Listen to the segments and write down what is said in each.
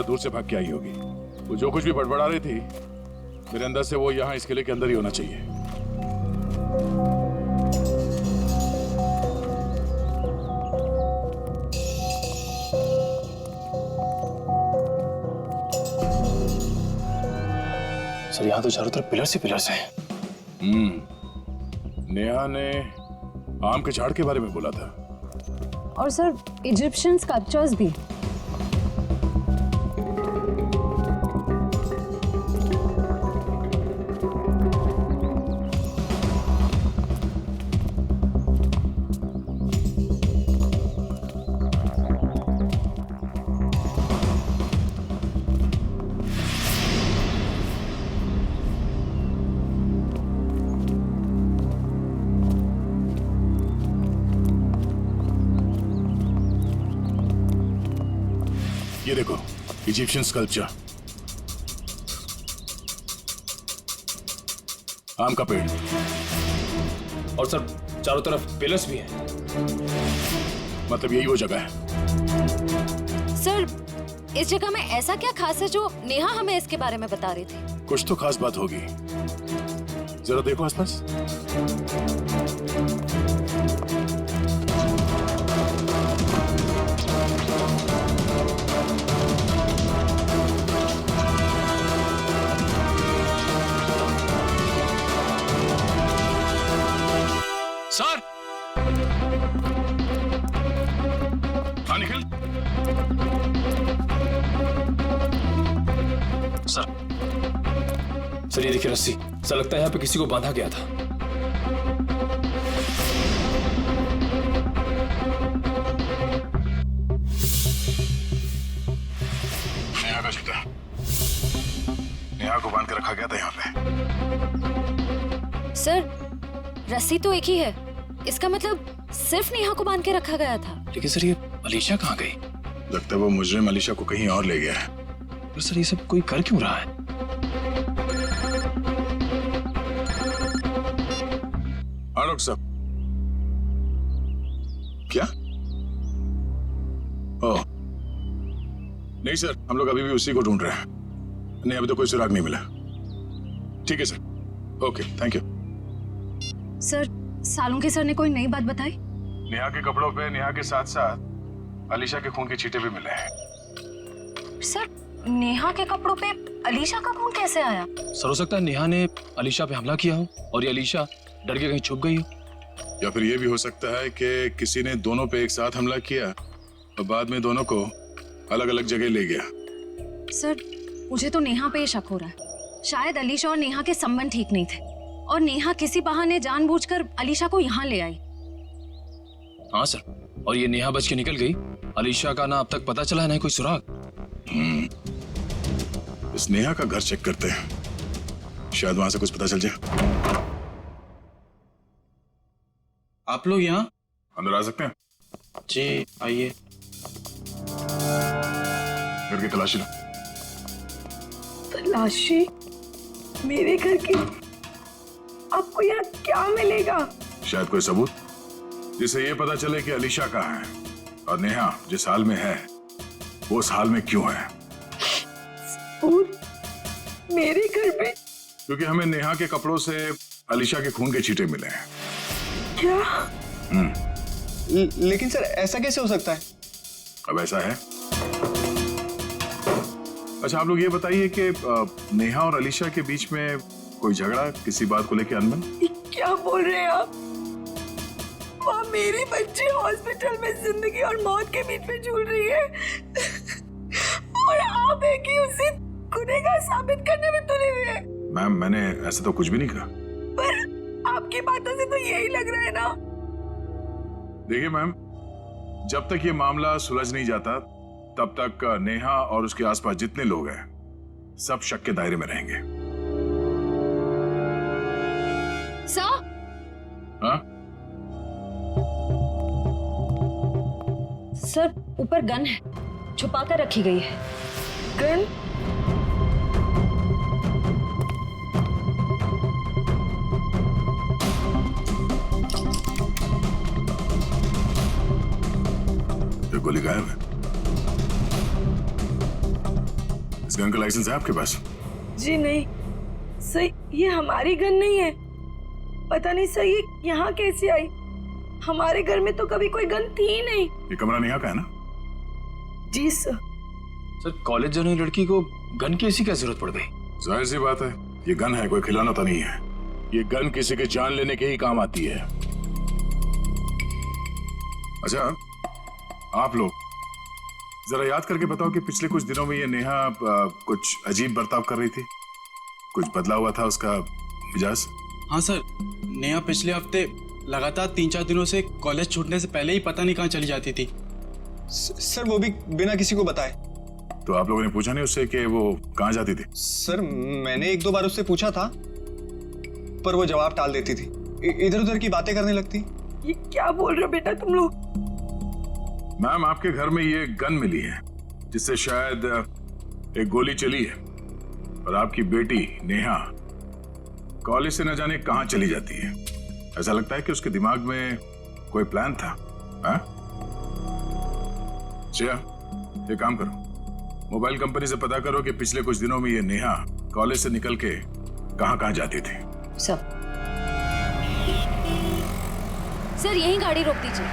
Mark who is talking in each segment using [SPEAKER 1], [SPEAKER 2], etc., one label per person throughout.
[SPEAKER 1] दूर से भाग के आई होगी। वो जो कुछ भी बड़बड़ा रही थी, मेरे अंदर से वो यहाँ इस किले के अंदर ही होना चाहिए।
[SPEAKER 2] सर यहाँ तो चारों तरफ पिलर्स ही पिलर्स हैं।
[SPEAKER 1] नेहा ने आम के झाड़ के बारे में बोला था।
[SPEAKER 3] और सर इजिप्शियन स्कल्पचर्स भी।
[SPEAKER 1] ये देखो, इजिप्शियन स्कल्पचर, आम का पेड़,
[SPEAKER 2] और सर चारों तरफ पिलर्स भी हैं।
[SPEAKER 1] मतलब यही वो जगह है।
[SPEAKER 4] सर, इस जगह में ऐसा क्या खास है जो नेहा हमें इसके बारे में बता रही थी?
[SPEAKER 1] कुछ तो खास बात होगी। जरा देखो आसपास।
[SPEAKER 2] सर
[SPEAKER 1] हाँ, निखिल।
[SPEAKER 2] सर ये देखिए रस्सी। सर लगता है यहाँ पे किसी को बांधा गया था।
[SPEAKER 1] नेहा का जूता, नेहा को बांध के रखा गया था यहाँ पे।
[SPEAKER 4] सर, रस्सी तो एक ही है, इसका मतलब सिर्फ नेहा को बांध के रखा गया था।
[SPEAKER 2] लेकिन सर ये अलीशा कहाँ गई?
[SPEAKER 1] लगता है वो मुजरिम अलीशा को कहीं और ले गया है।
[SPEAKER 2] पर सर ये सब कोई कर क्यों रहा है?
[SPEAKER 1] हाँ डॉक्टर साहब। क्या? ओह नहीं सर, हम लोग अभी भी उसी को ढूंढ रहे हैं। नहीं, अभी तो कोई सुराग नहीं मिला। ठीक है sir, okay, thank you.
[SPEAKER 3] Sir Salunke sir ने कोई नई बात बताई?
[SPEAKER 1] नेहा के कपड़ों पे नेहा के साथ साथ अलीशा के खून के छींटे भी मिले हैं।
[SPEAKER 3] सर नेहा के कपड़ों पे अलीशा का खून कैसे आया?
[SPEAKER 2] सर हो सकता है नेहा ने अलीशा पे हमला किया हो और ये अलीशा डर के कहीं छुप गई हो।
[SPEAKER 1] या फिर ये भी हो सकता है कि किसी ने दोनों पे एक साथ हमला किया और बाद में दोनों को अलग अलग जगह ले गया।
[SPEAKER 3] सर मुझे तो नेहा पे ही शक हो रहा है। शायद अलीशा और नेहा के संबंध ठीक नहीं थे और नेहा किसी बहाने जानबूझकर अलीशा को यहाँ ले आई।
[SPEAKER 2] हाँ सर, और ये नेहा बच के निकल गई। अलीशा का ना अब तक पता चला है ना कोई सुराग।
[SPEAKER 1] इस नेहा का घर चेक करते हैं, शायद वहां से कुछ पता चल जाए।
[SPEAKER 5] आप लोग यहाँ?
[SPEAKER 1] अंदर आ सकते हैं?
[SPEAKER 5] जी आइए।
[SPEAKER 1] घर की तलाशी लो।
[SPEAKER 6] तलाशी? मेरे घर की? आपको यहाँ क्या मिलेगा?
[SPEAKER 1] शायद कोई सबूत जिससे ये पता चले कि अलीशा कहाँ है और नेहा जिस हाल में है वो उस हाल में क्यों है।
[SPEAKER 6] सबूत? मेरे घर पे?
[SPEAKER 1] क्योंकि हमें नेहा के कपड़ों से अलीशा के खून के छींटे मिले हैं।
[SPEAKER 6] क्या?
[SPEAKER 5] लेकिन सर ऐसा कैसे हो सकता है?
[SPEAKER 1] अब ऐसा है। अच्छा आप लोग ये बताइए कि नेहा और अलीशा के बीच में कोई झगड़ा, किसी बात को लेकर अनबन?
[SPEAKER 6] क्या बोल रहे हैं आप? और मेरी बच्ची हॉस्पिटल में जिंदगी और मौत के बीच में झूल रही है और आप एक ही उसे गुनहगार साबित करने में तुले हुए हैं।
[SPEAKER 1] मैम मैंने ऐसा तो कुछ भी नहीं कहा।
[SPEAKER 6] पर आपकी बातों से तो यही लग रहा है ना।
[SPEAKER 1] देखिए मैम, जब तक ये मामला सुलझ नहीं जाता तब तक नेहा और उसके आसपास जितने लोग हैं सब शक के दायरे में रहेंगे।
[SPEAKER 4] सर,
[SPEAKER 1] हाँ?
[SPEAKER 3] सर ऊपर गन है, छुपा कर रखी गई है।
[SPEAKER 6] गन?
[SPEAKER 1] ये गोली गायब है। इस गन का लाइसेंस है आपके पास?
[SPEAKER 6] जी नहीं सर, ये हमारी गन नहीं है। पता नहीं सर ये यहाँ कैसे आई। हमारे घर में तो कभी कोई गन थी ही नहीं।
[SPEAKER 1] ये कमरा नेहा का है ना?
[SPEAKER 6] जी सर।
[SPEAKER 2] सर कॉलेज जाने वाली लड़की को गन की ऐसी क्या जरूरत पड़ गई?
[SPEAKER 1] जाहिर सी बात है, ये गन है, कोई खिलौना तो नहीं है। ये गन किसी के जान लेने के ही काम आती है। अच्छा, आप लोग जरा याद करके बताओ कि पिछले कुछ दिनों में ये नेहा कुछ अजीब बर्ताव कर रही थी? कुछ बदला हुआ था उसका मिजाज?
[SPEAKER 5] हाँ सर, नेहा पिछले हफ्ते लगातार 3-4 दिनों से कॉलेज छूटने से पहले ही पता नहीं कहाँ चली जाती थी।
[SPEAKER 7] सर वो भी बिना किसी को बताए।
[SPEAKER 1] तो आप लोगों ने पूछा नहीं उससे कि वो कहाँ जाती थी?
[SPEAKER 7] सर मैंने 1-2 बार उससे पूछा था, पर वो जवाब टाल देती थी, इधर उधर की बातें करने लगती।
[SPEAKER 6] ये क्या बोल रहे हो बेटा तुम लोग?
[SPEAKER 1] मैम, आपके घर में ये गन मिली है जिससे शायद एक गोली चली है, और आपकी बेटी नेहा कॉलेज से न जाने कहां चली जाती है। ऐसा लगता है कि उसके दिमाग में कोई प्लान था। श्रेया, ये काम करो, मोबाइल कंपनी से पता करो कि पिछले कुछ दिनों में ये नेहा कॉलेज से निकल के कहां जाती थी।
[SPEAKER 4] सर यही गाड़ी रोक दीजिए,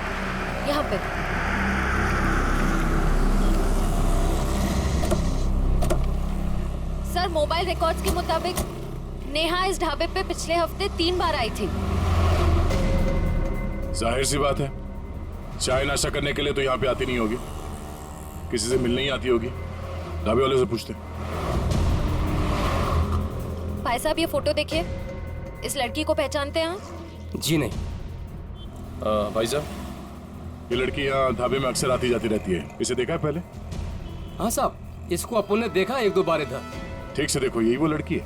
[SPEAKER 4] यहाँ पे। सर मोबाइल रिकॉर्ड्स के मुताबिक नेहा इस ढाबे पे पिछले हफ्ते 3 बार आई थी।
[SPEAKER 1] जाहिर सी बात है, चाय नाश्ता करने के लिए तो यहाँ पे आती नहीं होगी, किसी से मिलने ही आती होगी। ढाबे वाले से पूछते।
[SPEAKER 4] भाई साहब ये फोटो देखिए, इस लड़की को पहचानते हैं आप?
[SPEAKER 8] जी नहीं।
[SPEAKER 2] भाई साहब,
[SPEAKER 1] ये लड़की यहाँ ढाबे में अक्सर आती जाती रहती है, इसे देखा है पहले?
[SPEAKER 8] हाँ साहब, इसको अपन ने देखा 1-2 बार इधर।
[SPEAKER 1] ठीक से देखो, यही वो लड़की है।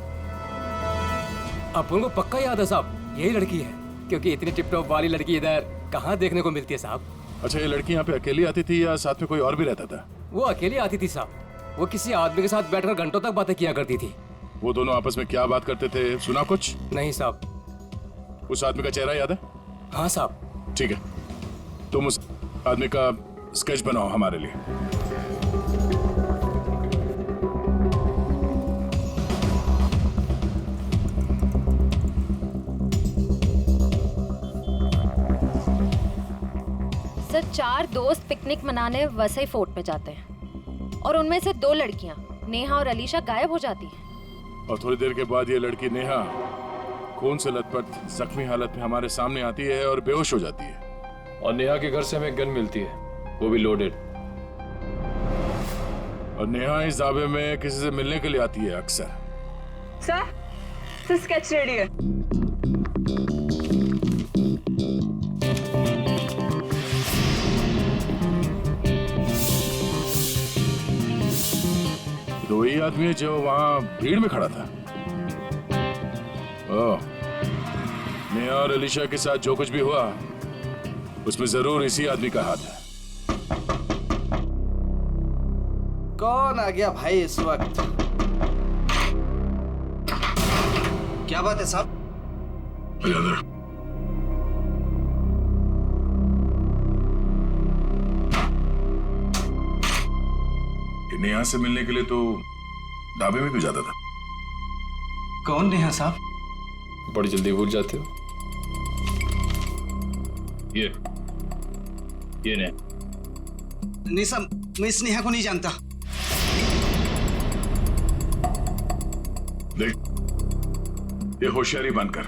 [SPEAKER 8] अपन को पक्का याद है साहब, यही लड़की है, क्योंकि इतनी टिप-टॉप वाली लड़की इधर कहाँ देखने को मिलती है साहब।
[SPEAKER 1] अच्छा, ये लड़की यहाँ पे अकेली आती थी या साथ में कोई और भी रहता था?
[SPEAKER 8] वो अकेली आती थी साहब, वो किसी आदमी के साथ बैठकर घंटों तक बातें किया करती थी।
[SPEAKER 1] वो दोनों आपस में क्या बात करते थे, सुना कुछ?
[SPEAKER 8] नहीं साहब।
[SPEAKER 1] उस आदमी का चेहरा याद है?
[SPEAKER 8] हाँ साहब।
[SPEAKER 1] ठीक है, तुम उस आदमी का स्केच बनाओ हमारे लिए।
[SPEAKER 4] सर 4 दोस्त पिकनिक मनाने वसई फोर्ट में जाते हैं, और उनमें से 2 लड़कियां नेहा और अलीशा गायब हो जाती हैं।
[SPEAKER 1] और थोड़ी देर के बाद ये लड़की नेहा खून से लथपथ जख्मी हालत में हमारे सामने आती है और बेहोश हो जाती है।
[SPEAKER 2] और नेहा के घर से हमें गन मिलती है, वो भी लोडेड।
[SPEAKER 1] और नेहा इस ढाबे में किसी से मिलने के लिए आती है अक्सर।
[SPEAKER 6] सर स्केच रेडी है।
[SPEAKER 1] तो वही आदमी है जो वहां भीड़ में खड़ा था। ओह, नेहा और अलीशा के साथ जो कुछ भी हुआ उसमें जरूर इसी आदमी का हाथ है।
[SPEAKER 9] कौन आ गया भाई इस वक्त? क्या बात है साहब?
[SPEAKER 1] नेहा से मिलने के लिए तो ढाबे में क्यों जाता था?
[SPEAKER 9] कौन नेहा साहब?
[SPEAKER 2] बड़ी जल्दी भूल जाते हो। ये
[SPEAKER 9] नहीं साहब, मैं इस नेहा को नहीं जानता।
[SPEAKER 1] देख, ये होशियारी बनकर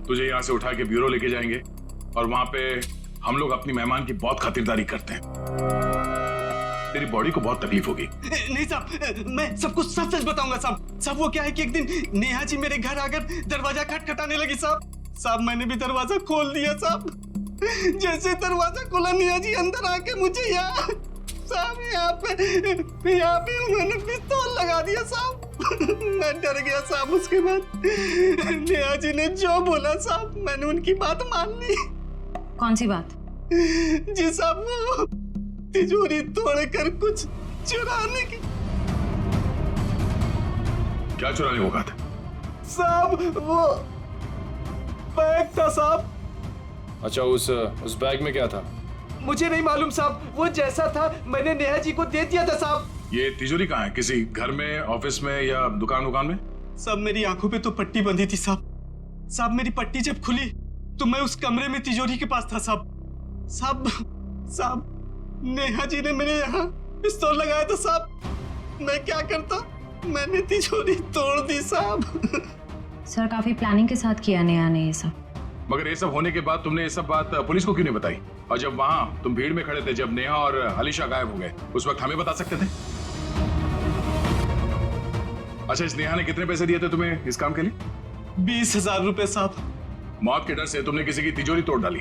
[SPEAKER 1] तुझे यहां से उठा के ब्यूरो लेके जाएंगे और वहां पे हम लोग अपनी मेहमान की बहुत खातिरदारी करते हैं। तेरी बॉडी को बहुत तकलीफ होगी।
[SPEAKER 5] नहीं साहब, मैं सब कुछ सच सच बताऊंगा साहब। साहब वो क्या है कि एक दिन नेहा जी मेरे घर आकर दरवाजा खटखटाने लगी साहब मैंने भी दरवाजा खोल दिया साहब। जैसे दरवाजा खोला नेहा जी अंदर आके मुझे यहाँ पे उन्होंने पिस्तौल लगा दिया साहब। मैं डर गया साहब। उसके बाद नेहा जी ने जो बोला साहब मैंने उनकी बात मान ली।
[SPEAKER 3] कौन सी बात?
[SPEAKER 5] जी साहब, वो तिजोरी तोड़कर कुछ चुराने की।
[SPEAKER 1] क्या चुराने को कहा था?
[SPEAKER 5] साहब वो बैग था साहब।
[SPEAKER 2] अच्छा, उस बैग में क्या था?
[SPEAKER 5] मुझे नहीं मालूम साहब, वो जैसा था मैंने नेहा जी को दे दिया था साहब।
[SPEAKER 1] ये तिजोरी कहाँ है? किसी घर में, ऑफिस में या दुकान में?
[SPEAKER 5] साहब मेरी आंखों पे तो पट्टी बंधी थी साहब। साहब मेरी पट्टी जब खुली तो मैं उस कमरे में तिजोरी के पास था साहब। साहब नेहा जी ने मेरे यहाँ पिस्तौल लगाया था साहब। मैं क्या करता, मैंने तिजोरी तोड़ दी साहब।
[SPEAKER 3] सर काफी प्लानिंग के साथ किया नेहा ने ये सब।
[SPEAKER 1] मगर ये सब होने के बाद तुमने ये सब बात पुलिस को क्यों नहीं बताई? और जब वहां तुम भीड़ में खड़े थे, जब नेहा और अलीशा गायब हो गए, उस वक्त हमें बता सकते थे। अच्छा, इस नेहा ने कितने पैसे दिए थे तुम्हें इस काम के लिए?
[SPEAKER 5] 20,000 रुपए साहब।
[SPEAKER 1] मौत के डर से तुमने किसी की तिजोरी तोड़ डाली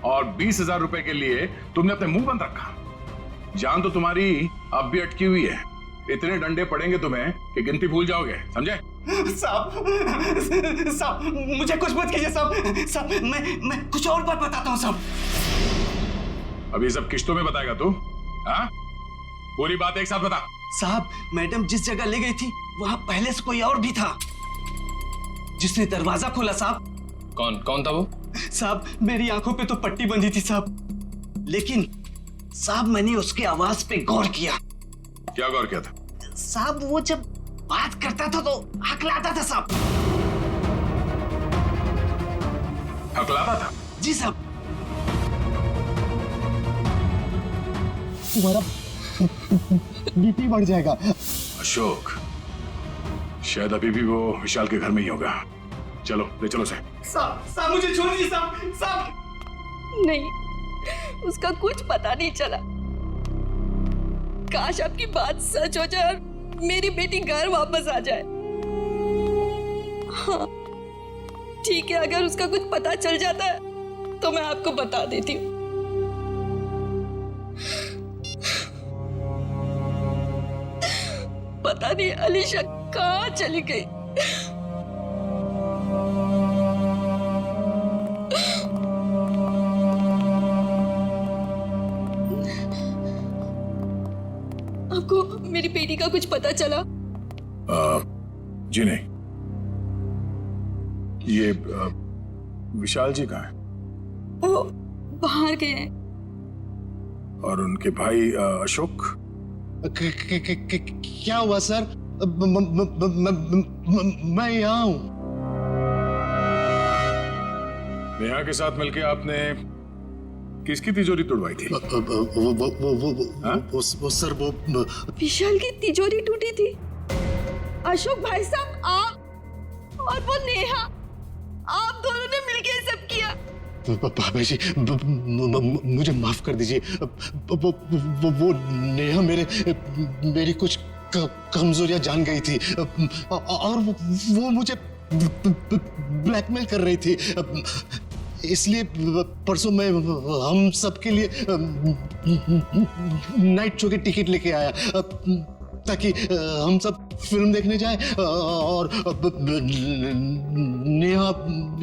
[SPEAKER 1] और 20,000 रुपए के लिए तुमने अपने मुंह बंद रखा। जान तो तुम्हारी अब भी अटकी हुई है। इतने डंडे पड़ेंगे तुम्हें कि गिनती भूल जाओगे, समझे?
[SPEAKER 5] साहब मुझे कुछ मत कीजिए साहब। मैं कुछ और बात बताता हूँ साहब।
[SPEAKER 1] अभी सब किश्तों में बताएगा तू? हाँ, पूरी बात एक साथ बता।
[SPEAKER 5] साहब मैडम जिस जगह ले गई थी वहां पहले से कोई और भी था जिसने दरवाजा खोला साहब।
[SPEAKER 2] कौन था वो?
[SPEAKER 5] साहब मेरी आंखों पे तो पट्टी बंधी थी साहब, लेकिन साहब मैंने उसके आवाज पे गौर किया।
[SPEAKER 1] क्या गौर किया था?
[SPEAKER 5] साहब वो जब बात करता था तो हकलाता था साहब।
[SPEAKER 1] हकलाता था?
[SPEAKER 5] जी साहब।
[SPEAKER 7] तुम्हारा बीपी बढ़ जाएगा।
[SPEAKER 1] अशोक, शायद अभी भी वो विशाल के घर में ही होगा। चलो ले चलो से।
[SPEAKER 5] साहब मुझे छोड़ दीजिए साहब।
[SPEAKER 6] नहीं, उसका कुछ पता नहीं चला। काश आपकी बात सच हो जाए और मेरी बेटी घर वापस आ जाए। हाँ ठीक है, अगर उसका कुछ पता चल जाता है तो मैं आपको बता देती हूँ। पता नहीं अलीशा कहाँ चली गई। आपको मेरी बेटी का कुछ पता चला?
[SPEAKER 1] जी नहीं। ये विशाल जी कहाँ हैं?
[SPEAKER 6] वो बाहर गए हैं।
[SPEAKER 1] और उनके भाई अशोक?
[SPEAKER 7] क्या हुआ सर? मैं यहाँ हूँ।
[SPEAKER 1] नेहा के साथ मिलके आपने किसकी तिजोरी तोड़वाई थी?
[SPEAKER 7] वो सर वो
[SPEAKER 6] विशाल की तिजोरी टूटी थी। अशोक भाई साहब, आप और वो नेहा, आप दोनों ने मिलके ये सब किया।
[SPEAKER 7] बाबा जी मुझे माफ कर दीजिए। वो नेहा मेरी कुछ कमजोरियां जान गई थी और वो मुझे ब्लैकमेल कर रही थी। इसलिए परसों मैं हम सबके लिए नाइट शो की टिकट लेके आया ताकि हम सब फिल्म देखने जाएं और नेहा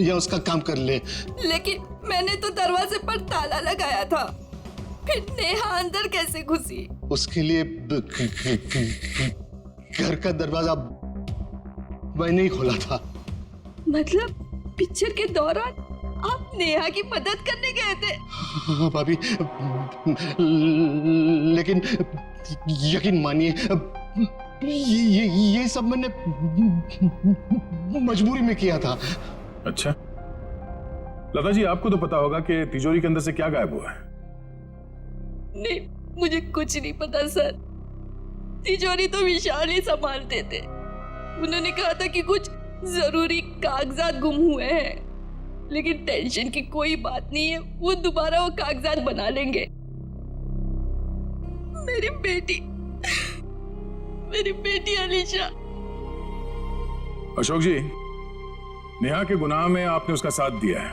[SPEAKER 7] या उसका काम कर ले।
[SPEAKER 6] लेकिन मैंने तो दरवाजे पर ताला लगाया था, फिर नेहा अंदर कैसे घुसी?
[SPEAKER 7] उसके लिए घर का दरवाजा मैंने ही खोला था।
[SPEAKER 6] मतलब पिक्चर के दौरान आप नेहा की मदद करने गए थे?
[SPEAKER 7] हाँ भाभी, लेकिन यकीन मानिए ये सब मैंने मजबूरी में किया था।
[SPEAKER 1] अच्छा लता जी, आपको तो पता होगा कि तिजोरी के अंदर से क्या गायब हुआ है?
[SPEAKER 6] नहीं, मुझे कुछ नहीं पता सर। तिजोरी तो विशाल ही संभालते थे। उन्होंने कहा था कि कुछ जरूरी कागजात गुम हुए हैं, लेकिन टेंशन की कोई बात नहीं है, वो दोबारा वो कागजात बना लेंगे। मेरी बेटी अलीशा।
[SPEAKER 1] अशोक जी, नेहा के गुनाह में आपने उसका साथ दिया है।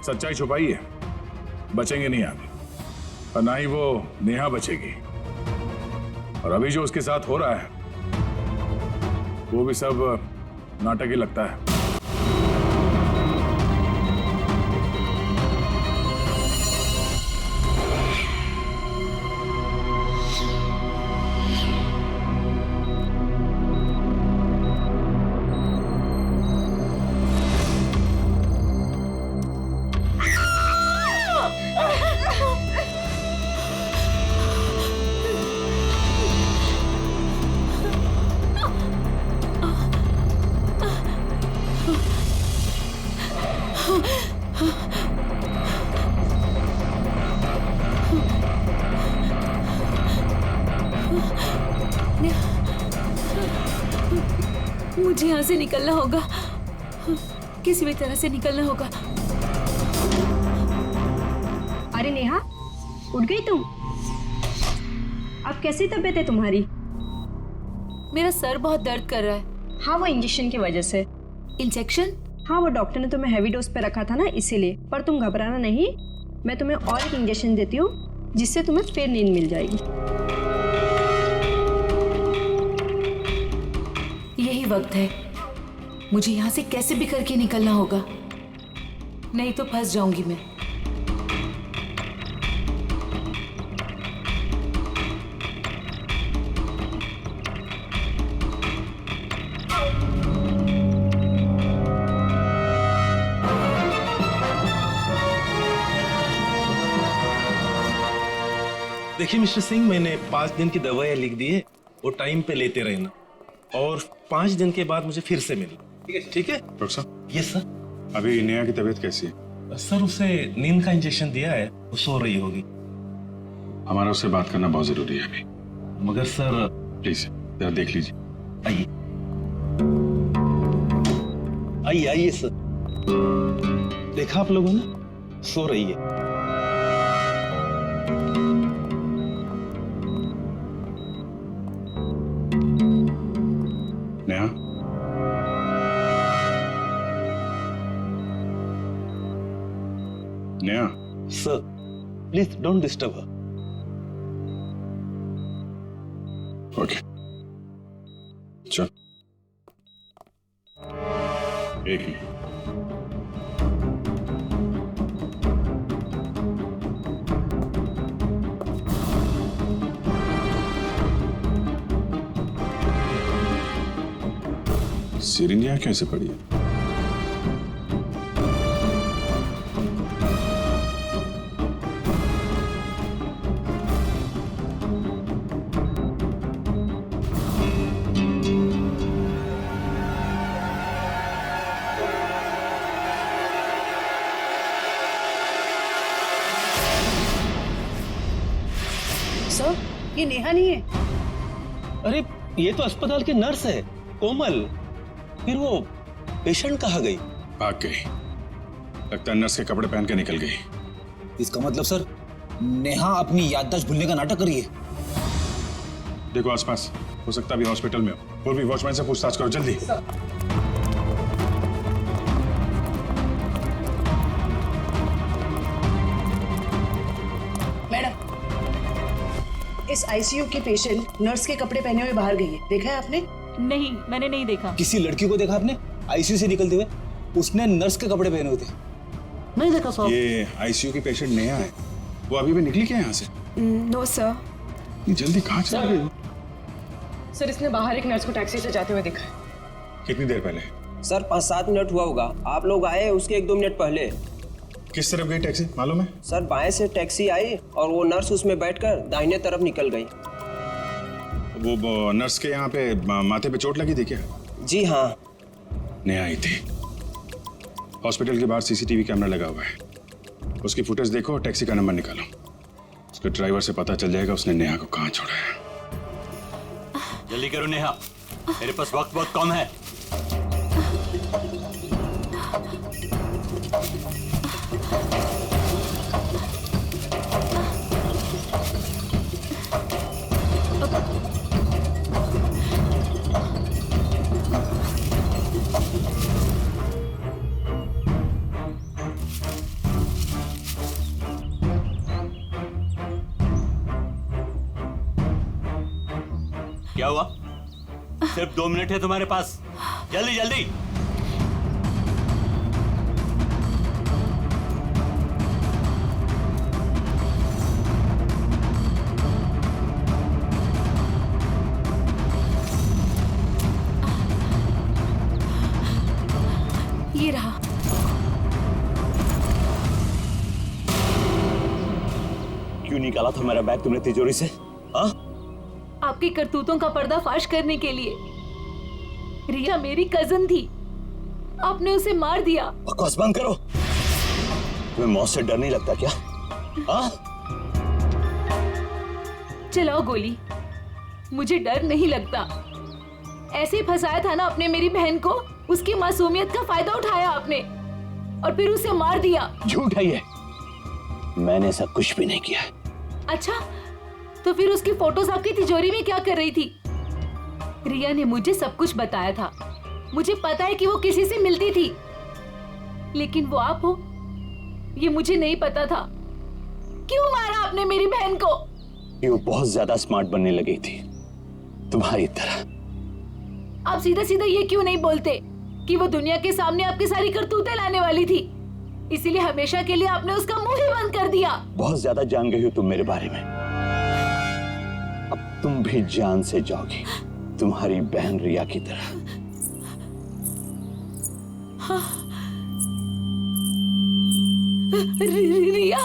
[SPEAKER 1] सच्चाई छुपाई है, बचेंगे नहीं आप, और ना ही वो नेहा बचेगी। और अभी जो उसके साथ हो रहा है वो भी सब नाटक ही लगता है।
[SPEAKER 6] मुझे यहाँ से निकलना होगा, किसी भी तरह से निकलना होगा।
[SPEAKER 10] अरे नेहा, उठ गई तुम? अब कैसी तबीयत है तुम्हारी?
[SPEAKER 6] मेरा सर बहुत दर्द कर रहा है।
[SPEAKER 10] हाँ, वो इंजेक्शन की वजह से।
[SPEAKER 6] इंजेक्शन?
[SPEAKER 10] हाँ, वो डॉक्टर ने तुम्हें हैवी डोज पे रखा था ना, इसीलिए। पर तुम घबराना नहीं, मैं तुम्हें और एक इंजेक्शन देती हूँ जिससे तुम्हें फिर नींद मिल जाएगी।
[SPEAKER 6] यही वक्त है, मुझे यहाँ से कैसे भी करके निकलना होगा, नहीं तो फंस जाऊंगी मैं।
[SPEAKER 11] देखिए मिस्टर सिंह, मैंने 5 दिन की दवाइयाँ लिख दी है, वो टाइम पे लेते रहना और 5 दिन के बाद मुझे फिर से मिलना। ठीक है
[SPEAKER 1] डॉक्टर साहब।
[SPEAKER 11] Yes sir.
[SPEAKER 1] अभी नेहा की तबीयत कैसी है?
[SPEAKER 11] सर उसे नींद का इंजेक्शन दिया है, वो सो रही होगी।
[SPEAKER 1] हमारा उससे बात करना बहुत जरूरी है अभी।
[SPEAKER 11] मगर सर
[SPEAKER 1] प्लीज जरा देख लीजिए।
[SPEAKER 11] आइए आइए आइए सर। देखा आप लोगों ने, सो रही है।
[SPEAKER 1] Neha, Neha.
[SPEAKER 11] Sir please don't disturb her.
[SPEAKER 1] Okay, चल। एक मिनट। सिरिंज यहाँ कैसे पड़ी है?
[SPEAKER 10] सर, ये नेहा नहीं है।
[SPEAKER 11] अरे ये तो अस्पताल की नर्स है, कोमल। फिर वो पेशेंट कहाँ गई?
[SPEAKER 1] भाग गई। लगता है नर्स के कपड़े पहन के निकल गई।
[SPEAKER 9] इसका मतलब सर, नेहा अपनी याददाश्त भूलने का नाटक कर रही है।
[SPEAKER 1] देखो आसपास, हो सकता है अभी हॉस्पिटल में हो। और भी वॉचमैन से पूछताछ करो जल्दी।
[SPEAKER 10] मैडम, इस आईसीयू की पेशेंट नर्स के कपड़े पहने हुए बाहर गई है, देखा है आपने?
[SPEAKER 6] नहीं, मैंने नहीं देखा।
[SPEAKER 9] किसी लड़की को देखा आपने आईसीयू से निकलते हुए? उसने नर्स के कपड़े पहने हुए थे। नहीं देखा साहब।
[SPEAKER 1] ये आईसीयू की पेशेंट नेहा है। वो अभी भी निकली क्या यहाँ से?
[SPEAKER 6] No sir.
[SPEAKER 1] जल्दी कहाँ चल गई?
[SPEAKER 10] सर, इसने बाहर एक नर्स को टैक्सी से जाते हुए देखा है।
[SPEAKER 1] कितनी देर पहले?
[SPEAKER 12] सर 5-7 मिनट हुआ होगा। आप लोग आए उसके 1-2 मिनट पहले।
[SPEAKER 1] किस तरफ गई टैक्सी मालूम है?
[SPEAKER 12] सर बाएं से टैक्सी आई और वो नर्स उसमें बैठकर दाहिने तरफ निकल गई।
[SPEAKER 1] वो नर्स के यहाँ पे माथे पे चोट लगी थी क्या?
[SPEAKER 12] जी हाँ।
[SPEAKER 1] नेहा आई थी। हॉस्पिटल के बाहर सीसीटीवी कैमरा लगा हुआ है, उसकी फुटेज देखो और टैक्सी का नंबर निकालो। उसके ड्राइवर से पता चल जाएगा उसने नेहा को कहाँ छोड़ा है।
[SPEAKER 13] जल्दी करो नेहा, मेरे पास वक्त बहुत कम है। क्या हुआ? सिर्फ 2 मिनट है तुम्हारे पास, जल्दी जल्दी।
[SPEAKER 6] ये रहा।
[SPEAKER 13] क्यों निकाला था मेरा बैग तुमने तिजोरी से? हाँ?
[SPEAKER 6] आपकी करतूतों का पर्दाफाश करने के लिए। रिया मेरी कजन थी, आपने उसे मार दिया।
[SPEAKER 13] बकवास बंद करो। तुम्हें मौत से डर नहीं लगता क्या? हाँ?
[SPEAKER 6] चलाओ गोली, मुझे डर नहीं लगता। ऐसे ही फंसाया था ना आपने मेरी बहन को, उसकी मासूमियत का फायदा उठाया आपने और फिर उसे मार दिया।
[SPEAKER 13] झूठ है ये, मैंने सब कुछ भी नहीं किया।
[SPEAKER 6] अच्छा, तो फिर उसकी फोटोज आपकी तिजोरी में क्या कर रही थी? रिया ने मुझे सब कुछ बताया था। मुझे पता है कि वो किसी से मिलती थी, लेकिन वो आप हो ये मुझे नहीं पता था। क्यों मारा आपने मेरी बहन को?
[SPEAKER 13] वो बहुत ज्यादा स्मार्ट बनने लगी थी, तुम्हारी तरह।
[SPEAKER 6] आप सीधा सीधा ये क्यों नहीं बोलते कि वो दुनिया के सामने आपकी सारी करतूतें लाने वाली थी, इसीलिए हमेशा के लिए आपने उसका मुंह ही बंद कर दिया।
[SPEAKER 13] बहुत ज्यादा जान गई हो तुम मेरे बारे में, अब तुम भी जान से जाओगी, तुम्हारी बहन रिया की तरह।
[SPEAKER 6] रिया,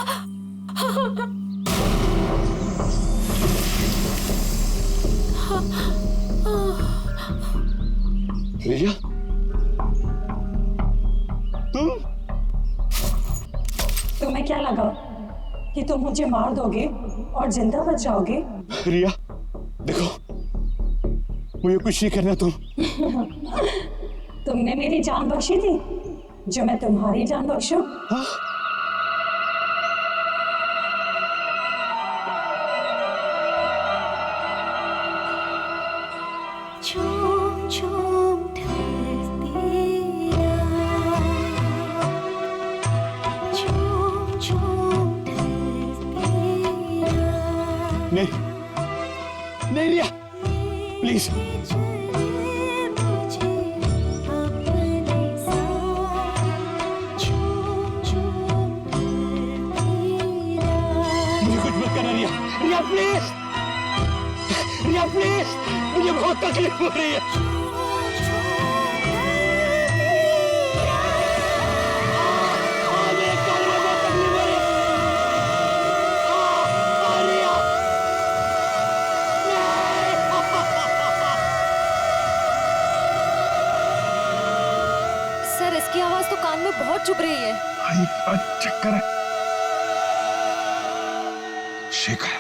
[SPEAKER 7] रिया,
[SPEAKER 14] तुम्हें क्या लगा कि तुम मुझे मार दोगे और जिंदा बच जाओगे?
[SPEAKER 7] रिया देखो, मुझे कुछ नहीं करना।
[SPEAKER 14] तुमने मेरी जान बख्शी थी, जो मैं तुम्हारी जान बख्शूं?
[SPEAKER 7] नहीं नहीं रिया, प्लीज। मुझे कुछ मत करना रिया, रिया प्लीज, रिया प्लीज, मुझे बहुत तकलीफ हो रही है।
[SPEAKER 4] इसकी आवाज तो कान में बहुत चुभ रही है।
[SPEAKER 1] चक्कर है। शेखर,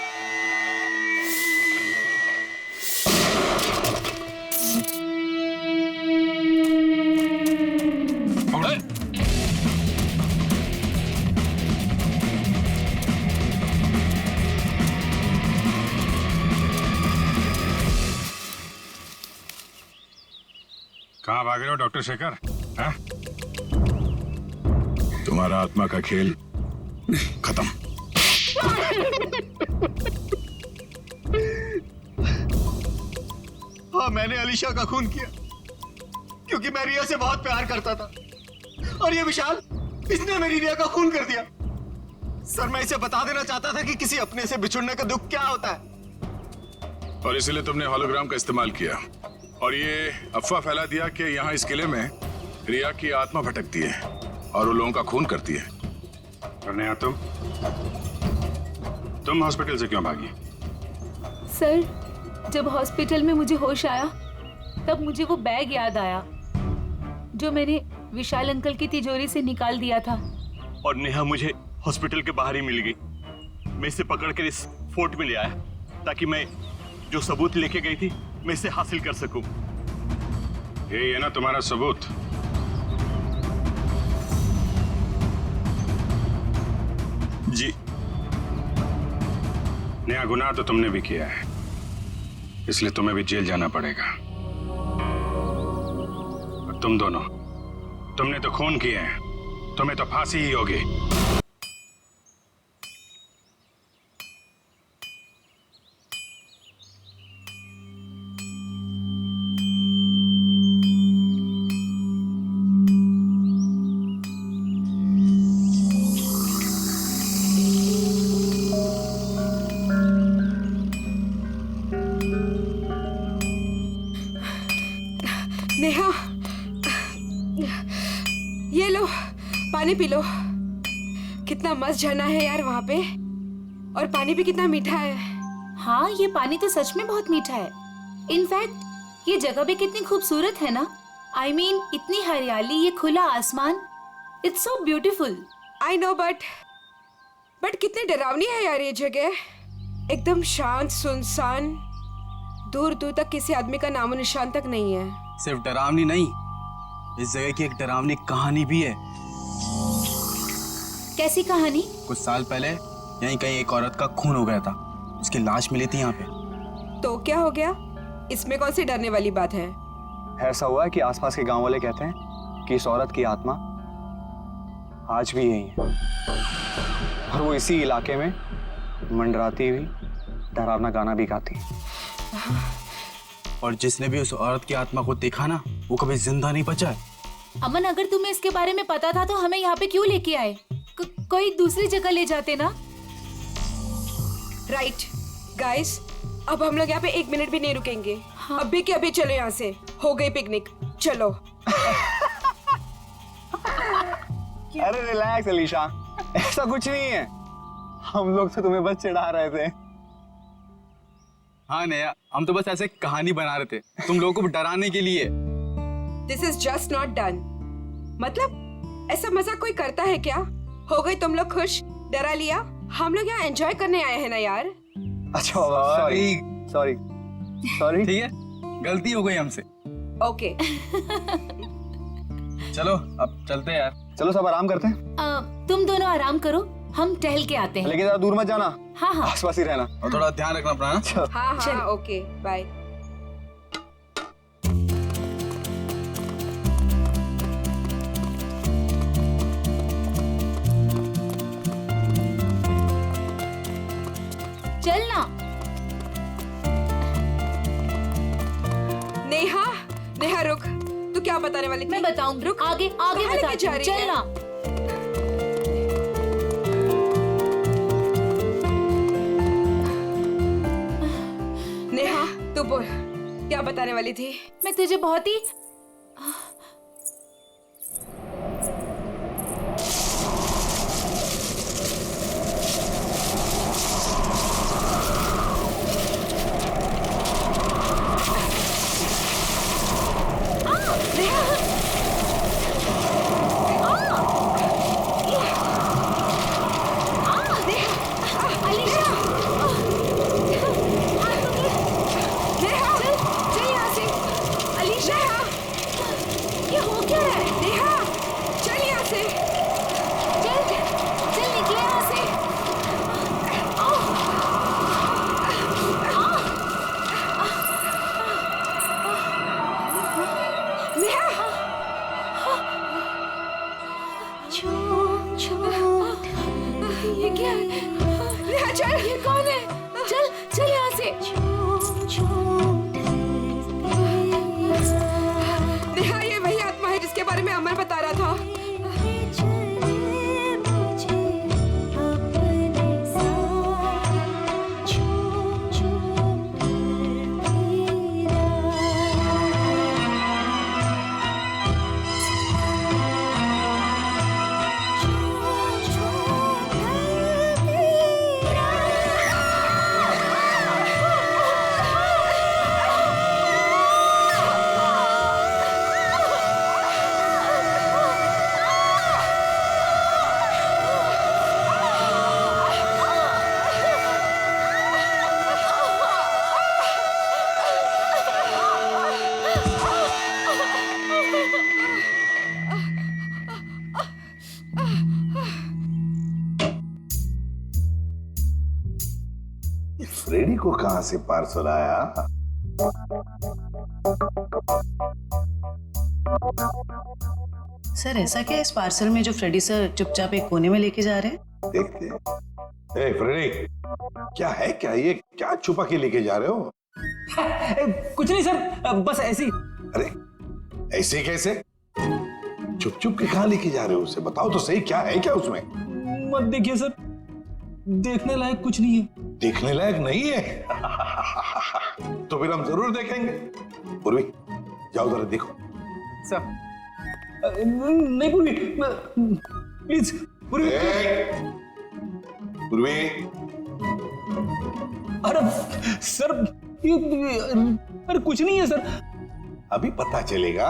[SPEAKER 1] कहाँ भाग रहे हो डॉक्टर शेखर? हाँ? तुम्हारा आत्मा का खेल खत्म।
[SPEAKER 5] हाँ, मैंने अलीशा का खून किया क्योंकि मैं रिया से बहुत प्यार करता था, और ये विशाल, इसने मेरी रिया का खून कर दिया। सर, मैं इसे बता देना चाहता था कि किसी अपने से बिछुड़ने का दुख क्या होता है,
[SPEAKER 1] और इसलिए तुमने होलोग्राम का इस्तेमाल किया और ये अफवाह फैला दिया कि यहाँ इस किले में रिया की आत्मा भटकती है और वो लोगों का खून करती है।
[SPEAKER 15] और नेहा, तुम हॉस्पिटल से क्यों भागी?
[SPEAKER 6] सर, जब हॉस्पिटल में मुझे होश आया तब मुझे वो बैग याद आया जो मैंने विशाल अंकल की तिजोरी से निकाल दिया था।
[SPEAKER 13] और नेहा मुझे हॉस्पिटल के बाहर ही मिल गई। मैं इसे पकड़कर इस फोर्ट में ले आया ताकि मैं जो सबूत लेके गई थी मैं इसे हासिल कर सकूं।
[SPEAKER 15] यही है ना तुम्हारा सबूत?
[SPEAKER 13] जी।
[SPEAKER 15] नया गुनाह तो तुमने भी किया है, इसलिए तुम्हें भी जेल जाना पड़ेगा। और तुम दोनों, तुमने तो खून किए हैं, तुम्हें तो फांसी ही होगी।
[SPEAKER 6] नेहा, ये लो पानी पी लो। कितना मस्त झरना है यार वहाँ पे, और पानी भी कितना मीठा है। हाँ, ये पानी तो सच में बहुत मीठा है। इनफैक्ट ये जगह भी कितनी खूबसूरत है ना। I mean, इतनी हरियाली, ये खुला आसमान, it's so beautiful. I know, but कितनी डरावनी है यार ये जगह। एकदम शांत सुनसान, दूर दूर तक किसी आदमी का नामो निशान तक नहीं है।
[SPEAKER 5] सिर्फ डरावनी नहीं, इस जगह की एक डरावनी कहानी भी है।
[SPEAKER 4] कैसी कहानी?
[SPEAKER 5] कुछ साल पहले यहीं कहीं एक औरत का खून हो गया था, उसकी लाश मिली थी यहाँ पे।
[SPEAKER 6] तो क्या हो गया? इसमें कौन सी डरने वाली बात है?
[SPEAKER 9] ऐसा हुआ है कि आसपास के गांव वाले कहते हैं कि इस औरत की आत्मा आज भी यही है और वो इसी इलाके में मंडराती हुई डरावना गाना भी गाती है।
[SPEAKER 5] और जिसने भी उस औरत की आत्मा को देखा ना, वो कभी जिंदा नहीं बचा है।
[SPEAKER 4] अमन, अगर तुम्हें इसके बारे में पता था तो हमें यहाँ पे क्यों लेके आए? कोई दूसरी जगह ले जाते ना।
[SPEAKER 6] राइट गाइस, अब हम लोग यहाँ पे 1 मिनट भी नहीं रुकेंगे। हाँ। अभी के अभी चलो यहाँ से, हो गई पिकनिक, चलो।
[SPEAKER 9] अरे रिलैक्स अलीशा, ऐसा कुछ नहीं है, हम लोग तो तुम्हें बस चिढ़ा रहे थे।
[SPEAKER 5] हाँ नेहा, हम तो बस ऐसे कहानी बना रहे थे तुम लोगों को डराने के लिए।
[SPEAKER 6] This is just not done. मतलब ऐसा मजाक कोई करता है क्या? हो गई तुम लोग खुश, डरा लिया। हम लोग यहाँ एंजॉय करने आए हैं ना यार।
[SPEAKER 9] अच्छा सॉरी सॉरी सॉरी।
[SPEAKER 5] ठीक है, गलती हो गई हमसे।
[SPEAKER 6] ओके
[SPEAKER 5] चलो अब चलते हैं यार।
[SPEAKER 9] चलो सब आराम करते हैं।
[SPEAKER 4] तुम दोनों आराम करो, हम टहल के आते हैं।
[SPEAKER 9] लेकिन ज्यादा दूर मत जाना।
[SPEAKER 4] हाँ हाँ,
[SPEAKER 9] आसपास ही रहना
[SPEAKER 5] और थोड़ा ध्यान रखना अपना।
[SPEAKER 6] हाँ हाँ ओके बाय।
[SPEAKER 4] चलना।
[SPEAKER 6] नेहा, नेहा रुक, तू क्या बताने वाली थी?
[SPEAKER 4] मैं बताऊंगी,
[SPEAKER 6] रुक,
[SPEAKER 4] आगे आगे
[SPEAKER 6] कहाँ लेके
[SPEAKER 4] बताती
[SPEAKER 6] जा
[SPEAKER 4] हूँ,
[SPEAKER 6] रही है?
[SPEAKER 4] चलना।
[SPEAKER 6] नेहा तू बोल, क्या बताने वाली थी?
[SPEAKER 4] मैं तुझे बहुत ही
[SPEAKER 6] ये क्या है? नेहा चल,
[SPEAKER 4] ये कौन है? चल चल यहाँ से।
[SPEAKER 6] नेहा ये वही आत्मा है जिसके बारे में अमर बता रहा था।
[SPEAKER 16] फ्रेडी को कहां से पार्सल आया?
[SPEAKER 17] सर ऐसा क्या इस पार्सल में जो फ्रेडी सर चुपचाप एक कोने में लेके जा रहे हैं?
[SPEAKER 16] देखते हैं। ए फ्रेडी, क्या है क्या ये? क्या छुपा के लेके जा रहे हो?
[SPEAKER 9] कुछ नहीं सर, बस ऐसी।
[SPEAKER 16] अरे ऐसे कैसे? चुप चुप के कहां लेके जा रहे हो उसे? बताओ तो सही, क्या है क्या उसमें?
[SPEAKER 9] मत देखिए सर, देखने लायक कुछ नहीं है।
[SPEAKER 16] देखने लायक नहीं है? तो फिर हम जरूर देखेंगे। पूर्वी जाओ जरा देखो।
[SPEAKER 9] सर नहीं पूर्वी, प्लीज पूर्वी।
[SPEAKER 16] पूर्वी,
[SPEAKER 9] अरे सर अरे कुछ नहीं है सर।
[SPEAKER 16] अभी पता चलेगा।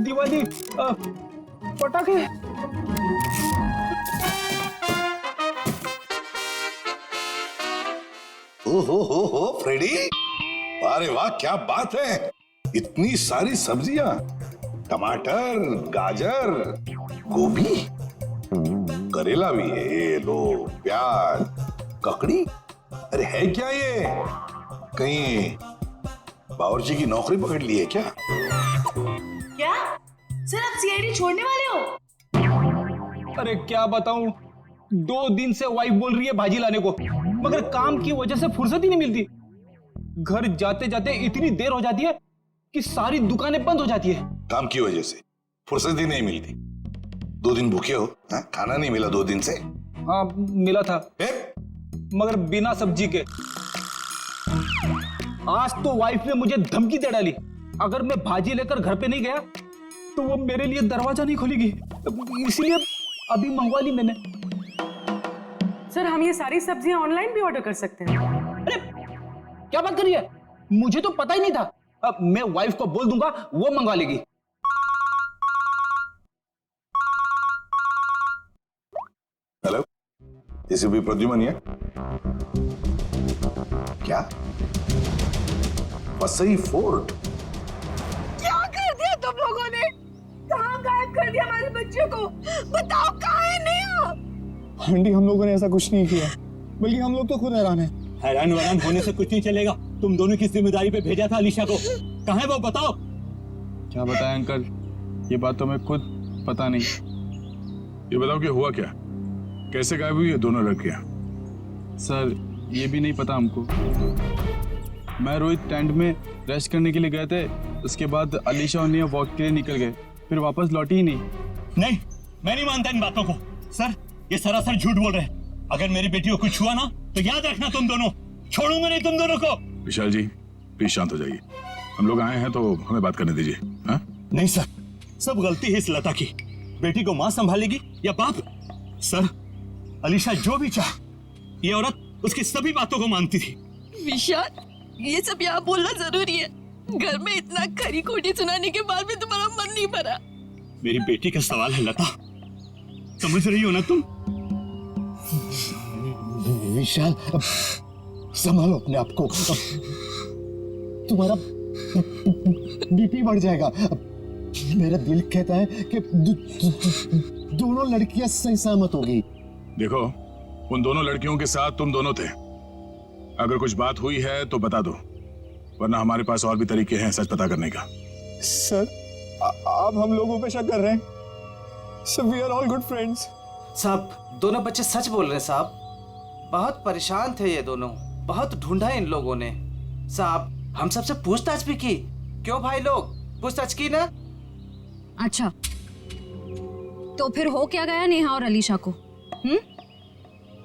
[SPEAKER 9] दिवाली पटाखे।
[SPEAKER 16] हो फ्रेडी, अरे वाह क्या बात है, इतनी सारी सब्जियां, टमाटर, गाजर, गोभी, करेला भी है, ये लो, प्याज, ककड़ी, अरे है क्या ये, कहीं बावर्ची की नौकरी पकड़ ली है क्या?
[SPEAKER 6] क्या सर आप सीआईडी छोड़ने वाले हो?
[SPEAKER 5] अरे क्या बताऊं, 2 दिन से वाइफ बोल रही है भाजी लाने को, मगर काम की वजह से फुर्सत ही नहीं मिलती। घर जाते जाते इतनी देर हो जाती है कि सारी दुकानें बंद हो जाती है।
[SPEAKER 16] काम की वजह से फुर्सत ही नहीं मिलती। 2 दिन भूखे हो, हा? खाना नहीं मिला 2 दिन से?
[SPEAKER 5] हाँ मिला था, मगर बिना सब्जी के। आज तो वाइफ ने मुझे धमकी दे डाली, अगर मैं भाजी लेकर घर पे नहीं गया तो वो मेरे लिए दरवाजा नहीं खोलेगी, इसलिए अभी मंगवा ली मैंने।
[SPEAKER 6] सर हम ये सारी सब्जियां ऑनलाइन भी ऑर्डर कर सकते हैं?
[SPEAKER 5] अरे क्या बात कर रही है, मुझे तो पता ही नहीं था। अब मैं वाइफ को बोल दूंगा, वो मंगवा लेगी।
[SPEAKER 16] हेलो, एसीपी प्रद्युमन है क्या? वसई फोर्ट?
[SPEAKER 6] क्या कर दिया तुम लोगों ने? कहाँ गायब कर दिया हमारे बच्चे को? बताओ कहाँ है नेहा?
[SPEAKER 9] आंटी हम लोगों ने ऐसा कुछ नहीं किया, बल्कि हम लोग तो खुद हैरान हैं।
[SPEAKER 13] हैरान वैरान होने से कुछ नहीं चलेगा। तुम दोनों की जिम्मेदारी पे भेजा था अलीशा को, कहाँ है वो बताओ।
[SPEAKER 18] क्या बताएं अंकल, ये बात तो मैं खुद पता नहीं।
[SPEAKER 1] ये बताओ कि हुआ क्या, कैसे गायब हुई ये दोनों लड़कियां?
[SPEAKER 18] सर ये भी नहीं पता हमको। मैं रोहित टेंट में रेस्ट करने के लिए गए थे, उसके बाद अलीशा और नेहा वॉक के लिए निकल गए, फिर वापस लौटी ही नहीं।
[SPEAKER 13] नहीं, मैं नहीं मानता इन बातों को। सर ये सरासर झूठ बोल रहे हैं। अगर मेरी बेटी को कुछ हुआ ना तो याद रखना तुम दोनों, छोड़ूंगा नहीं तुम दोनों को।
[SPEAKER 1] विशाल जी प्लीज शांत हो जाइए, हम लोग आए हैं तो हमें बात करने दीजिए। हाँ?
[SPEAKER 13] नहीं सर, सब गलती है इस लता की। बेटी को माँ संभालेगी या बाप? सर अलीशा जो भी चाहे, ये औरत उसकी सभी बातों को मानती थी।
[SPEAKER 6] विशाल ये सब यहाँ बोलना जरूरी है? घर में इतना खरी खोटी सुनाने के बाद भी तुम्हारा मन नहीं भरा?
[SPEAKER 13] मेरी बेटी का सवाल है लता, समझ रही हो ना तुम?
[SPEAKER 7] विशाल संभालो अपने आप को, तुम्हारा बीपी बढ़ जाएगा। मेरा दिल कहता है कि दोनों लड़कियां सही सलामत होगी।
[SPEAKER 1] देखो उन दोनों लड़कियों के साथ तुम दोनों थे, अगर कुछ बात हुई है तो बता दो, वरना हमारे पास और भी तरीके हैं सच पता करने का।
[SPEAKER 9] सर आप हम लोगों पे शक कर रहे हैं? Sir we are all good friends.
[SPEAKER 19] साहब दोनों बच्चे सच बोल रहे हैं साहब, बहुत परेशान थे ये दोनों, बहुत ढूंढा इन लोगों ने। साहब हम सबसे पूछताछ भी की, क्यों भाई लोग पूछताछ की ना?
[SPEAKER 3] अच्छा तो फिर हो क्या गया नेहा और अलीशा को?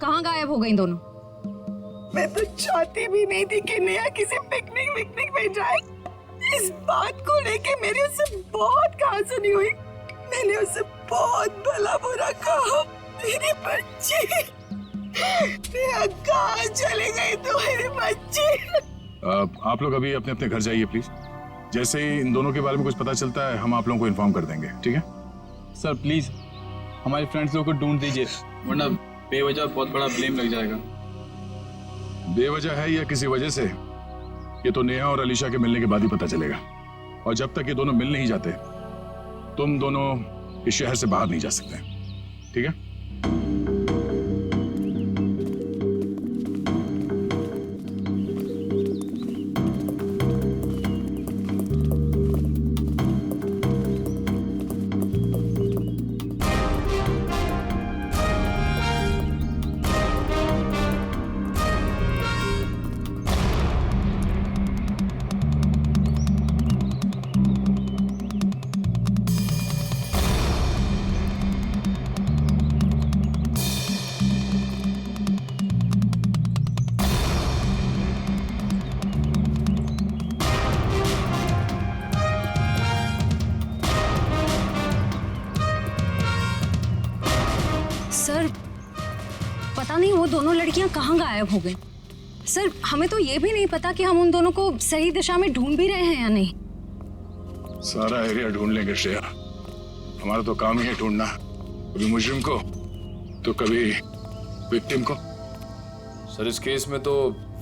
[SPEAKER 3] कहाँ गायब हो गई दोनों?
[SPEAKER 6] मैं तो चाहती भी नहीं थी कि नेहा किसी पिकनिक में जाए। इस बात को लेके मेरी उससे बहुत कहा सुनी हुई, मैंने उससे बहुत भला बुरा कहा। मेरी बच्ची नेहा कहाँ चले गई तुम्हारी बच्ची?
[SPEAKER 1] आप लोग अभी अपने अपने घर जाइए प्लीज, जैसे ही इन दोनों के बारे में कुछ पता चलता है हम आप लोगों को इन्फॉर्म कर देंगे, ठीक है?
[SPEAKER 18] सर प्लीज हमारे फ्रेंड्स लोग को ढूंढ दीजिए, वरना बेवजह बहुत बड़ा ब्लेम लग जाएगा।
[SPEAKER 1] बेवजह है या किसी वजह से, ये तो नेहा और अलीशा के मिलने के बाद ही पता चलेगा, और जब तक ये दोनों मिल नहीं जाते तुम दोनों इस शहर से बाहर नहीं जा सकते, ठीक है?
[SPEAKER 3] सर पता नहीं वो दोनों लड़कियां कहाँ गायब हो गई। सर हमें तो ये भी नहीं पता कि हम उन दोनों को सही दिशा में ढूंढ भी रहे हैं या नहीं।
[SPEAKER 1] सारा एरिया ढूंढ लेंगे श्रेया, हमारा तो काम ही है ढूंढना, कभी मुजरिम को तो कभी विक्टिम को।
[SPEAKER 2] सर इस केस में तो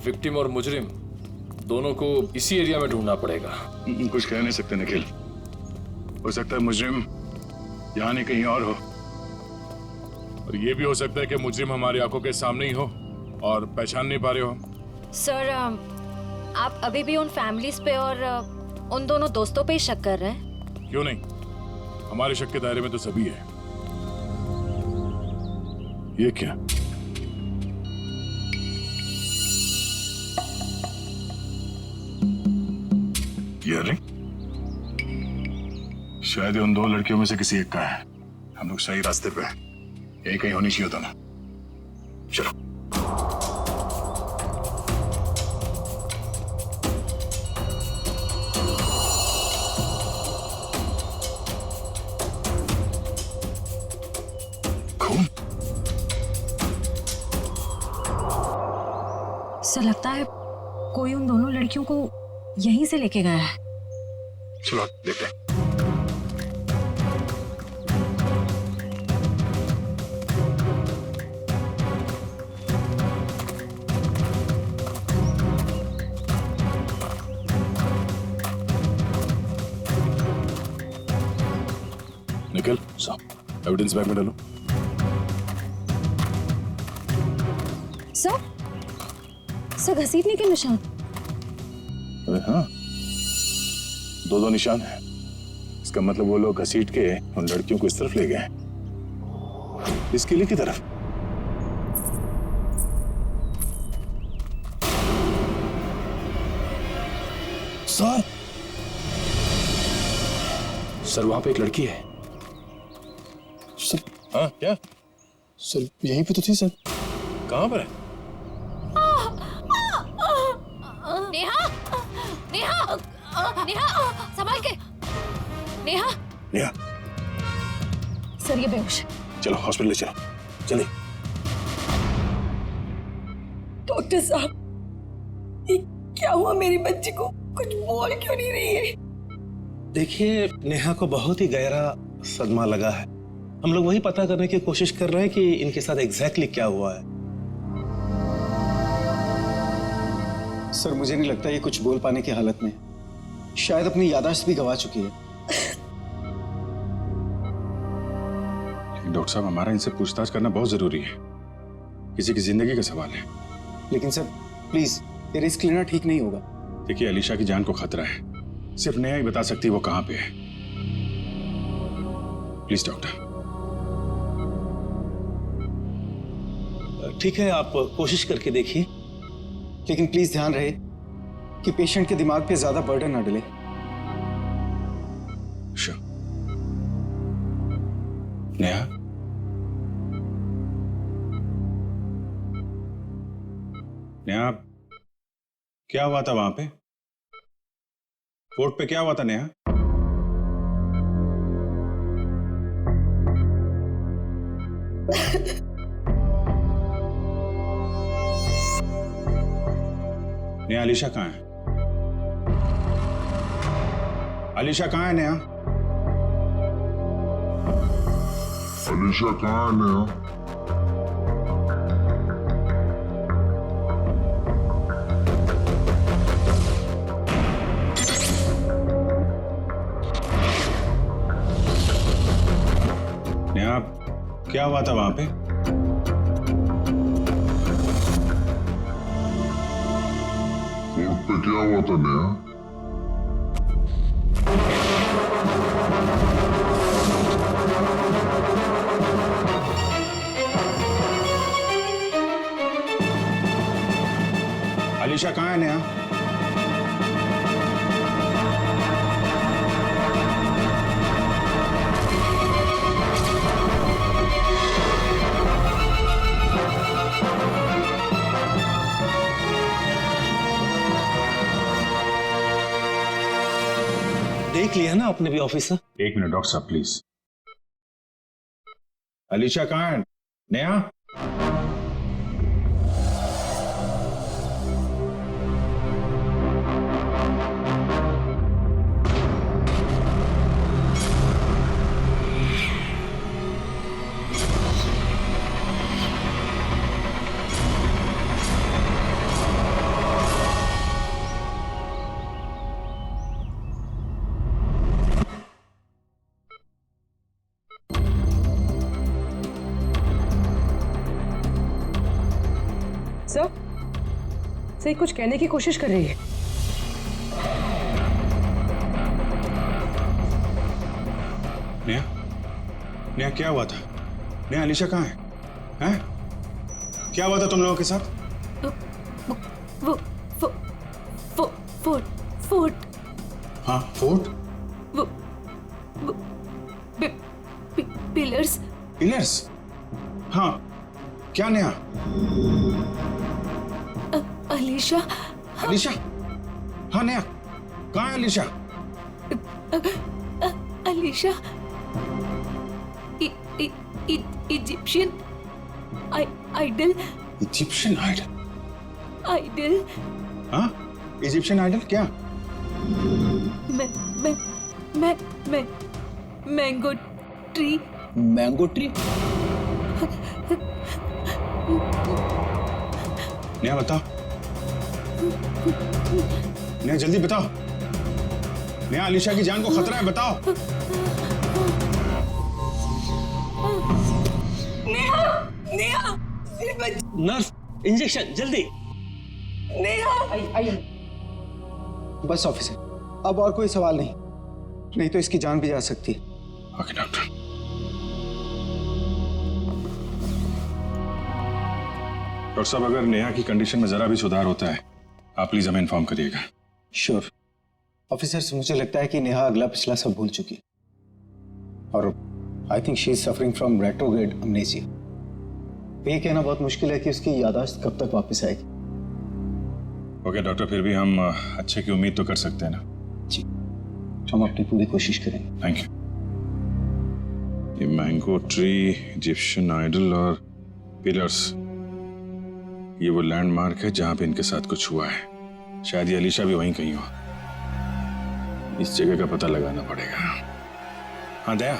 [SPEAKER 2] विक्टिम और मुजरिम दोनों को इसी एरिया में ढूंढना पड़ेगा।
[SPEAKER 1] कुछ कह नहीं सकते निखिल, हो सकता है मुजरिम यहाँ नहीं कहीं और हो, और ये भी हो सकता है कि मुजरिम हमारी आंखों के सामने ही हो और पहचान नहीं पा रहे हो।
[SPEAKER 4] सर आप अभी भी उन फैमिलीज पे और उन दोनों दोस्तों पे ही शक कर रहे हैं?
[SPEAKER 1] क्यों नहीं, हमारे शक के दायरे में तो सभी है। ये क्या? ये रिंग शायद उन दो लड़कियों में से किसी एक का है। हम लोग सही रास्ते पे हैं, यही कहीं होनी चाहिए दोनों। चलो। खून?
[SPEAKER 3] सर लगता है कोई उन दोनों लड़कियों को यहीं से लेके गया है।
[SPEAKER 1] चलो देखते हैं। निकल, एविडेंस बैग में डालो।
[SPEAKER 3] सर घसीटने के निशान।
[SPEAKER 1] अरे हाँ, दो निशान है। इसका मतलब वो लोग घसीट के उन लड़कियों को इस तरफ ले गए, इस किले की तरफ।
[SPEAKER 2] सर वहां पे एक लड़की है।
[SPEAKER 1] सर हाँ क्या? सर यहीं पे तो थी सर। कहां पर है?
[SPEAKER 4] नेहा, नेहा, नेहा, संभाल के। नेहा,
[SPEAKER 1] नेहा,
[SPEAKER 3] सर ये बेहोश है।
[SPEAKER 1] चलो हॉस्पिटल ले चलो, चलिए।
[SPEAKER 6] डॉक्टर साहब, ये क्या हुआ मेरी बच्ची को? कुछ बोल क्यों नहीं रही है?
[SPEAKER 11] देखिए, नेहा को बहुत ही गहरा सदमा लगा है। हम लोग वही पता करने की कोशिश कर रहे हैं कि इनके साथ एग्जैक्टली क्या हुआ है।
[SPEAKER 5] सर मुझे नहीं लगता ये कुछ बोल पाने की हालत में, शायद अपनी याददाश्त भी गंवा चुकी है।
[SPEAKER 1] डॉक्टर साहब, हमारा इनसे पूछताछ करना बहुत जरूरी है, किसी की जिंदगी का सवाल है।
[SPEAKER 5] लेकिन सर प्लीज, ये रिस्क लेना ठीक नहीं होगा।
[SPEAKER 1] देखिए, अलीशा की जान को खतरा है, सिर्फ नेहा ही बता सकती है वो कहां पे है। Please doctor.
[SPEAKER 11] ठीक है, आप कोशिश करके देखिए,
[SPEAKER 5] लेकिन प्लीज ध्यान रहे कि पेशेंट के दिमाग पे ज्यादा बर्डन ना डले।
[SPEAKER 1] नेहा, नेहा, क्या हुआ था वहां पे? कोर्ट पे क्या हुआ था नेहा? नेहा, अलीशा कहाँ है? अलीशा कहाँ है नेहा?
[SPEAKER 16] अलीशा कहाँ है नेहा?
[SPEAKER 1] नेहा, क्या हुआ था वहां पे?
[SPEAKER 16] कोर्ट पे क्या हुआ था नेहा?
[SPEAKER 1] अलीशा कहाँ है नेहा?
[SPEAKER 11] देख लिया ना आपने भी ऑफिसर?
[SPEAKER 1] एक मिनट डॉक्टर साहब प्लीज। अलीशा कहाँ है? नेहा?
[SPEAKER 6] सर कुछ कहने की कोशिश कर रही है।
[SPEAKER 15] नेहा, नेहा क्या हुआ था? नेहा, अलीशा कहाँ है? हैं? क्या हुआ था तुम लोगों के साथ?
[SPEAKER 6] फोर्ट।
[SPEAKER 15] हाँ, फोर्ट?
[SPEAKER 6] पिलर्स।
[SPEAKER 15] पिलर्स? हाँ, क्या नेहा?
[SPEAKER 6] अलीशा।
[SPEAKER 15] अलीशा? हाँ नेहा, कहाँ है Alisha?
[SPEAKER 6] Alisha Egyptian idol.
[SPEAKER 15] Egyptian idol?
[SPEAKER 6] Idol.
[SPEAKER 15] हाँ, इजिप्शियन आइडल क्या?
[SPEAKER 6] Mango tree.
[SPEAKER 15] Mango tree? Neha बताओ, नेहा जल्दी बताओ, नेहा अलीशा की जान को खतरा है, बताओ।
[SPEAKER 6] नेहा
[SPEAKER 12] नर्स, इंजेक्शन जल्दी।
[SPEAKER 9] बस ऑफिसर, अब और कोई सवाल नहीं तो इसकी जान भी जा सकती है।
[SPEAKER 15] Okay doctor. डॉक्टर साहब, अगर नेहा की कंडीशन में जरा भी सुधार होता है, आप प्लीज हमें इन्फॉर्म करिएगा।
[SPEAKER 9] श्योर ऑफिसर, मुझे लगता है कि नेहा अगला पिछला सब भूल चुकी है और I think she is suffering from retrograde amnesia. ये कहना बहुत मुश्किल है कि उसकी याददाश्त कब तक वापस आएगी।
[SPEAKER 15] ओके डॉक्टर, फिर भी हम अच्छे की उम्मीद तो कर सकते हैं ना?
[SPEAKER 9] जी, हम अपनी पूरी कोशिश करेंगे।
[SPEAKER 15] Thank you. ये मैंगो ट्री, इजिप्शियन आइडल और पिलर्स, ये वो लैंडमार्क है जहां पे इनके साथ कुछ हुआ है। शायद ये अलीशा भी वहीं कहीं हो। इस जगह का पता लगाना पड़ेगा। हाँ दया,